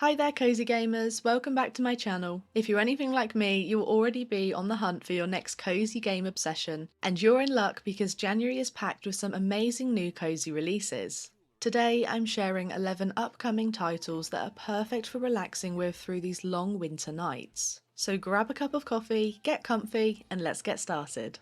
Hi there cozy gamers, welcome back to my channel. If you're anything like me, you'll already be on the hunt for your next cozy game obsession, and you're in luck because January is packed with some amazing new cozy releases. Today I'm sharing 11 upcoming titles that are perfect for relaxing with through these long winter nights. So grab a cup of coffee, get comfy, and let's get started.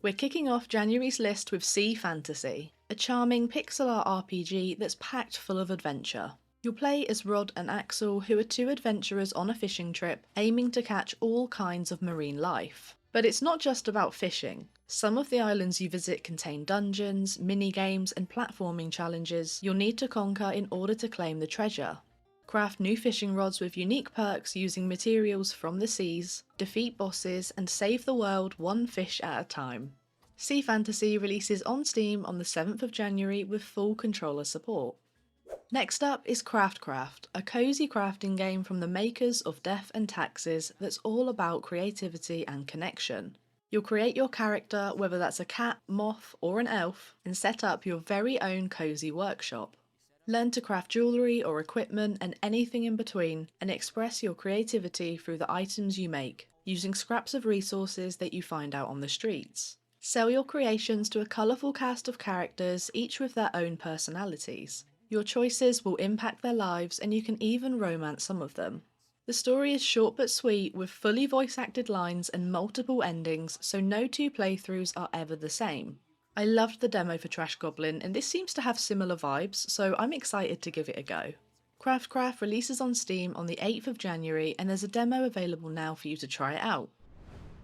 We're kicking off January's list with Sea Fantasy, a charming pixel art RPG that's packed full of adventure. You'll play as Rod and Axel, who are two adventurers on a fishing trip, aiming to catch all kinds of marine life. But it's not just about fishing. Some of the islands you visit contain dungeons, mini-games, and platforming challenges you'll need to conquer in order to claim the treasure. Craft new fishing rods with unique perks using materials from the seas, defeat bosses, and save the world one fish at a time. Sea Fantasy releases on Steam on the 7th of January with full controller support. Next up is CraftCraft, a cozy crafting game from the makers of Death and Taxes that's all about creativity and connection. You'll create your character, whether that's a cat, moth, or an elf, and set up your very own cozy workshop. Learn to craft jewellery or equipment and anything in between, and express your creativity through the items you make, using scraps of resources that you find out on the streets. Sell your creations to a colourful cast of characters, each with their own personalities. Your choices will impact their lives, and you can even romance some of them. The story is short but sweet, with fully voice-acted lines and multiple endings, so no two playthroughs are ever the same. I loved the demo for Trash Goblin, and this seems to have similar vibes, so I'm excited to give it a go. CraftCraft releases on Steam on the 8th of January, and there's a demo available now for you to try it out.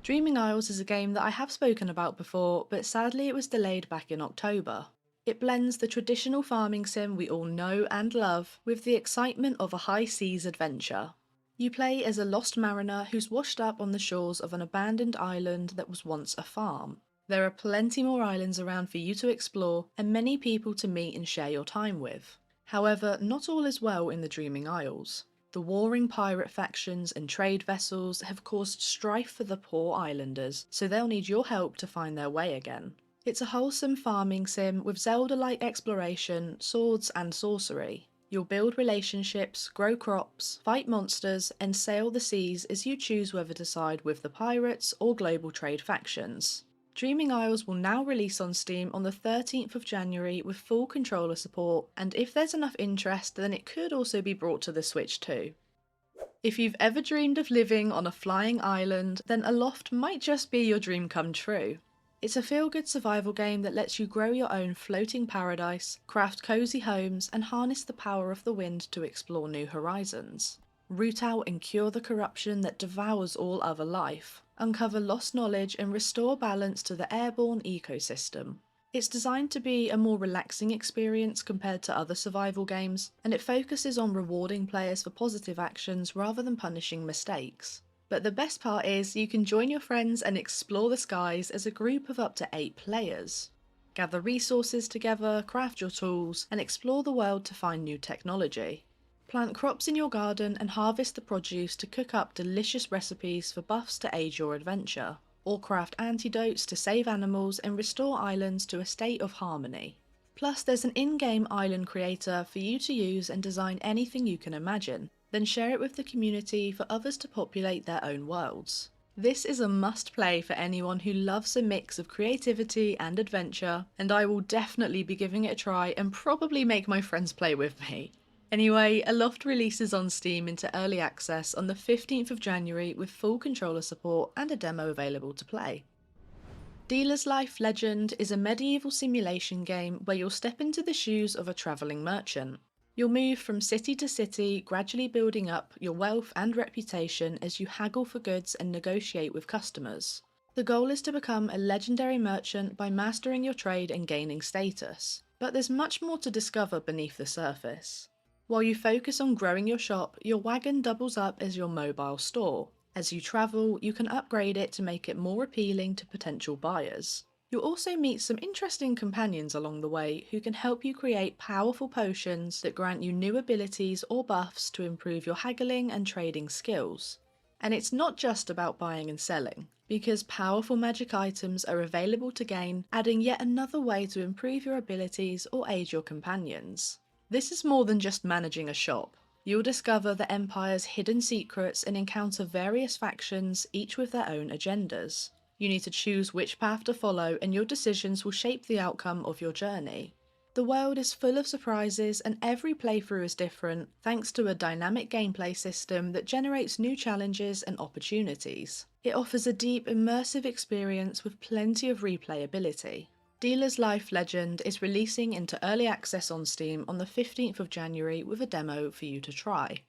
Dreaming Isles is a game that I have spoken about before, but sadly it was delayed back in October. It blends the traditional farming sim we all know and love with the excitement of a high seas adventure. You play as a lost mariner who's washed up on the shores of an abandoned island that was once a farm. There are plenty more islands around for you to explore and many people to meet and share your time with. However, not all is well in the Dreaming Isles. The warring pirate factions and trade vessels have caused strife for the poor islanders, so they'll need your help to find their way again. It's a wholesome farming sim with Zelda-like exploration, swords and sorcery. You'll build relationships, grow crops, fight monsters, and sail the seas as you choose whether to side with the pirates or global trade factions. Dreaming Isles will now release on Steam on the 13th of January with full controller support, and if there's enough interest then it could also be brought to the Switch too. If you've ever dreamed of living on a flying island, then Aloft might just be your dream come true. It's a feel-good survival game that lets you grow your own floating paradise, craft cozy homes, and harness the power of the wind to explore new horizons. Root out and cure the corruption that devours all other life, uncover lost knowledge, and restore balance to the airborne ecosystem. It's designed to be a more relaxing experience compared to other survival games, and it focuses on rewarding players for positive actions rather than punishing mistakes. But the best part is you can join your friends and explore the skies as a group of up to 8 players. Gather resources together, craft your tools, and explore the world to find new technology. Plant crops in your garden and harvest the produce to cook up delicious recipes for buffs to aid your adventure, or craft antidotes to save animals and restore islands to a state of harmony. Plus there's an in-game island creator for you to use and design anything you can imagine, then share it with the community for others to populate their own worlds. This is a must-play for anyone who loves a mix of creativity and adventure, and I will definitely be giving it a try and probably make my friends play with me. Anyway, Aloft releases on Steam into early access on the 15th of January with full controller support and a demo available to play. Dealer's Life Legend is a medieval simulation game where you'll step into the shoes of a travelling merchant. You'll move from city to city, gradually building up your wealth and reputation as you haggle for goods and negotiate with customers. The goal is to become a legendary merchant by mastering your trade and gaining status, but there's much more to discover beneath the surface. While you focus on growing your shop, your wagon doubles up as your mobile store. As you travel, you can upgrade it to make it more appealing to potential buyers. You'll also meet some interesting companions along the way who can help you create powerful potions that grant you new abilities or buffs to improve your haggling and trading skills. And it's not just about buying and selling, because powerful magic items are available to gain, adding yet another way to improve your abilities or aid your companions. This is more than just managing a shop. You'll discover the Empire's hidden secrets and encounter various factions, each with their own agendas. You need to choose which path to follow, and your decisions will shape the outcome of your journey. The world is full of surprises, and every playthrough is different, thanks to a dynamic gameplay system that generates new challenges and opportunities. It offers a deep, immersive experience with plenty of replayability. Dealer's Life Legend is releasing into early access on Steam on the 15th of January with a demo for you to try.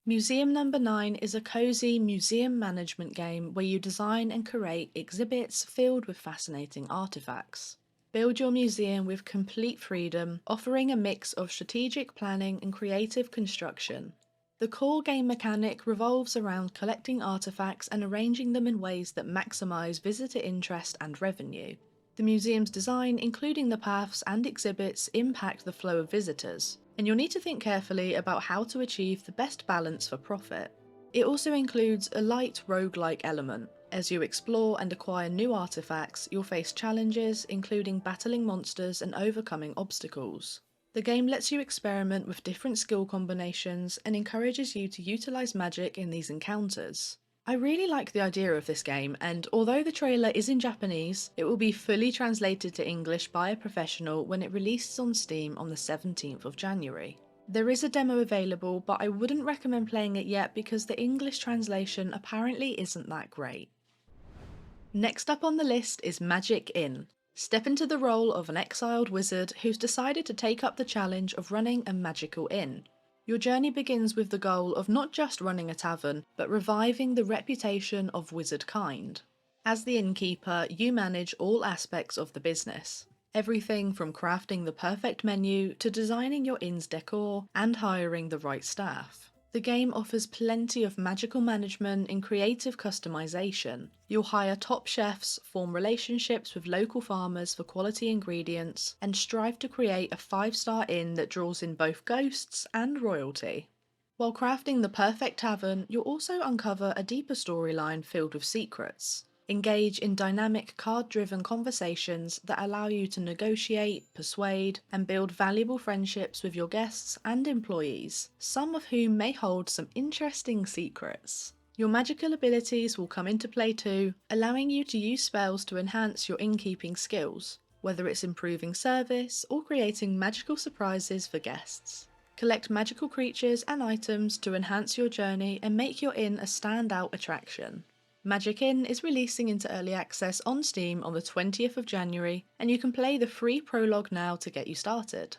Museum Number 9 is a cozy museum management game where you design and curate exhibits filled with fascinating artifacts. Build your museum with complete freedom, offering a mix of strategic planning and creative construction. The core game mechanic revolves around collecting artifacts and arranging them in ways that maximise visitor interest and revenue. The museum's design, including the paths and exhibits, impact the flow of visitors, and you'll need to think carefully about how to achieve the best balance for profit. It also includes a light roguelike element. As you explore and acquire new artifacts, you'll face challenges, including battling monsters and overcoming obstacles. The game lets you experiment with different skill combinations and encourages you to utilise magic in these encounters. I really like the idea of this game, and although the trailer is in Japanese, it will be fully translated to English by a professional when it releases on Steam on the 17th of January. There is a demo available, but I wouldn't recommend playing it yet because the English translation apparently isn't that great. Next up on the list is Magic Inn. Step into the role of an exiled wizard who's decided to take up the challenge of running a magical inn. Your journey begins with the goal of not just running a tavern, but reviving the reputation of wizard kind. As the innkeeper, you manage all aspects of the business. Everything from crafting the perfect menu to designing your inn's decor and hiring the right staff. The game offers plenty of magical management and creative customization. You'll hire top chefs, form relationships with local farmers for quality ingredients, and strive to create a 5-star inn that draws in both ghosts and royalty. While crafting the perfect tavern, you'll also uncover a deeper storyline filled with secrets. Engage in dynamic card-driven conversations that allow you to negotiate, persuade, and build valuable friendships with your guests and employees, some of whom may hold some interesting secrets. Your magical abilities will come into play too, allowing you to use spells to enhance your innkeeping skills, whether it's improving service or creating magical surprises for guests. Collect magical creatures and items to enhance your journey and make your inn a standout attraction. Magic Inn is releasing into early access on Steam on the 20th of January, and you can play the free prologue now to get you started.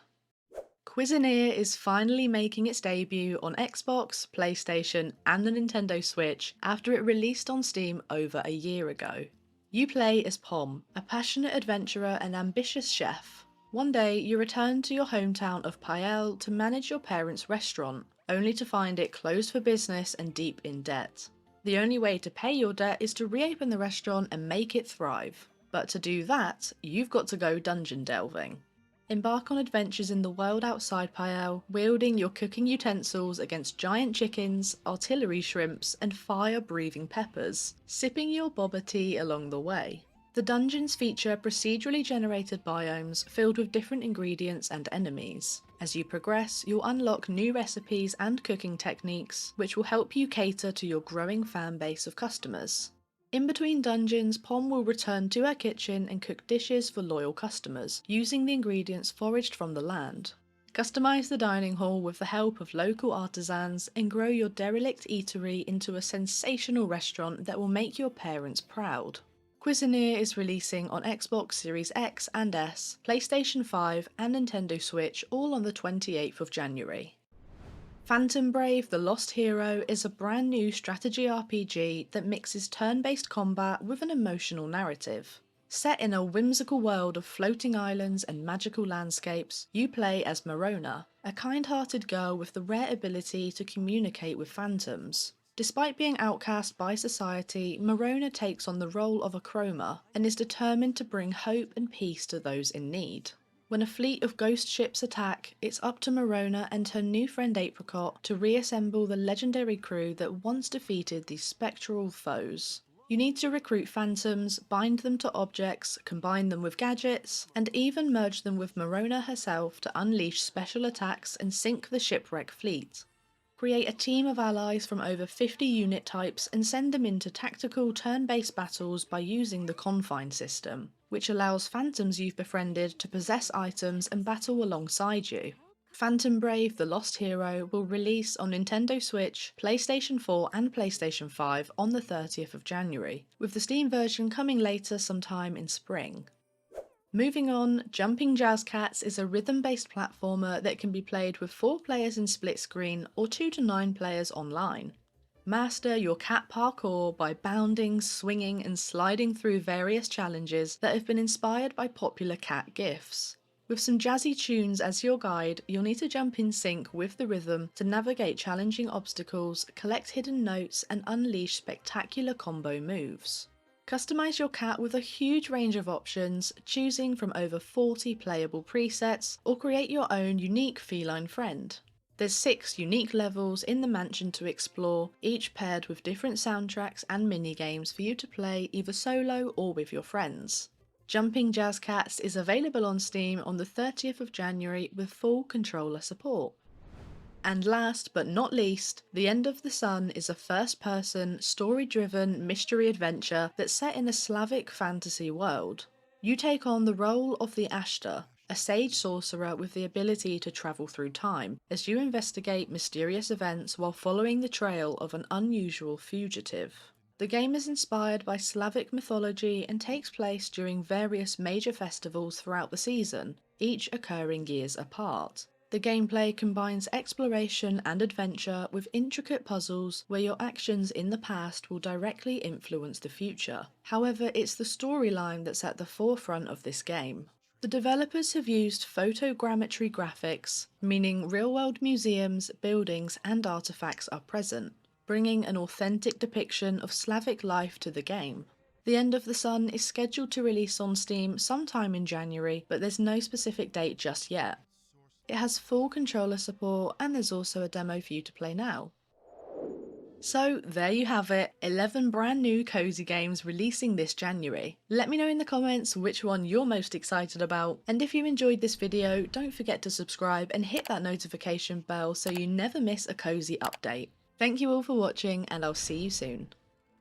Cuisineer is finally making its debut on Xbox, PlayStation, and the Nintendo Switch after it released on Steam over a year ago. You play as Pom, a passionate adventurer and ambitious chef. One day, you return to your hometown of Pael to manage your parents' restaurant, only to find it closed for business and deep in debt. The only way to pay your debt is to reopen the restaurant and make it thrive. But to do that, you've got to go dungeon delving. Embark on adventures in the world outside Pael, wielding your cooking utensils against giant chickens, artillery shrimps, and fire-breathing peppers, sipping your boba tea along the way. The dungeons feature procedurally generated biomes filled with different ingredients and enemies. As you progress, you'll unlock new recipes and cooking techniques, which will help you cater to your growing fan base of customers. In between dungeons, Pom will return to her kitchen and cook dishes for loyal customers, using the ingredients foraged from the land. Customize the dining hall with the help of local artisans and grow your derelict eatery into a sensational restaurant that will make your parents proud. Cuisineer is releasing on Xbox Series X and S, PlayStation 5 and Nintendo Switch all on the 28th of January. Phantom Brave: The Lost Hero is a brand new strategy RPG that mixes turn-based combat with an emotional narrative. Set in a whimsical world of floating islands and magical landscapes, you play as Marona, a kind-hearted girl with the rare ability to communicate with phantoms. Despite being outcast by society, Marona takes on the role of a chroma and is determined to bring hope and peace to those in need. When a fleet of ghost ships attack, it's up to Marona and her new friend Apricot to reassemble the legendary crew that once defeated these spectral foes. You need to recruit phantoms, bind them to objects, combine them with gadgets, and even merge them with Marona herself to unleash special attacks and sink the shipwreck fleet. Create a team of allies from over 50 unit types and send them into tactical turn-based battles by using the Confine system, which allows phantoms you've befriended to possess items and battle alongside you. Phantom Brave: The Lost Hero will release on Nintendo Switch, PlayStation 4 and PlayStation 5 on the 30th of January, with the Steam version coming later sometime in spring. Moving on, Jumping Jazz Cats is a rhythm-based platformer that can be played with 4 players in split screen or 2 to 9 players online. Master your cat parkour by bounding, swinging and sliding through various challenges that have been inspired by popular cat gifs. With some jazzy tunes as your guide, you'll need to jump in sync with the rhythm to navigate challenging obstacles, collect hidden notes and unleash spectacular combo moves. Customise your cat with a huge range of options, choosing from over 40 playable presets, or create your own unique feline friend. There's 6 unique levels in the mansion to explore, each paired with different soundtracks and minigames for you to play either solo or with your friends. Jumping Jazz Cats is available on Steam on the 30th of January with full controller support. And last but not least, The End of the Sun is a first-person, story-driven mystery adventure that's set in a Slavic fantasy world. You take on the role of the Ashtar, a sage sorcerer with the ability to travel through time, as you investigate mysterious events while following the trail of an unusual fugitive. The game is inspired by Slavic mythology and takes place during various major festivals throughout the season, each occurring years apart. The gameplay combines exploration and adventure with intricate puzzles where your actions in the past will directly influence the future. However, it's the storyline that's at the forefront of this game. The developers have used photogrammetry graphics, meaning real-world museums, buildings and artifacts are present, bringing an authentic depiction of Slavic life to the game. The End of the Sun is scheduled to release on Steam sometime in January, but there's no specific date just yet. It has full controller support and there's also a demo for you to play now. So there you have it, 11 brand new cozy games releasing this January. Let me know in the comments which one you're most excited about, and if you enjoyed this video, don't forget to subscribe and hit that notification bell so you never miss a cozy update. Thank you all for watching and I'll see you soon.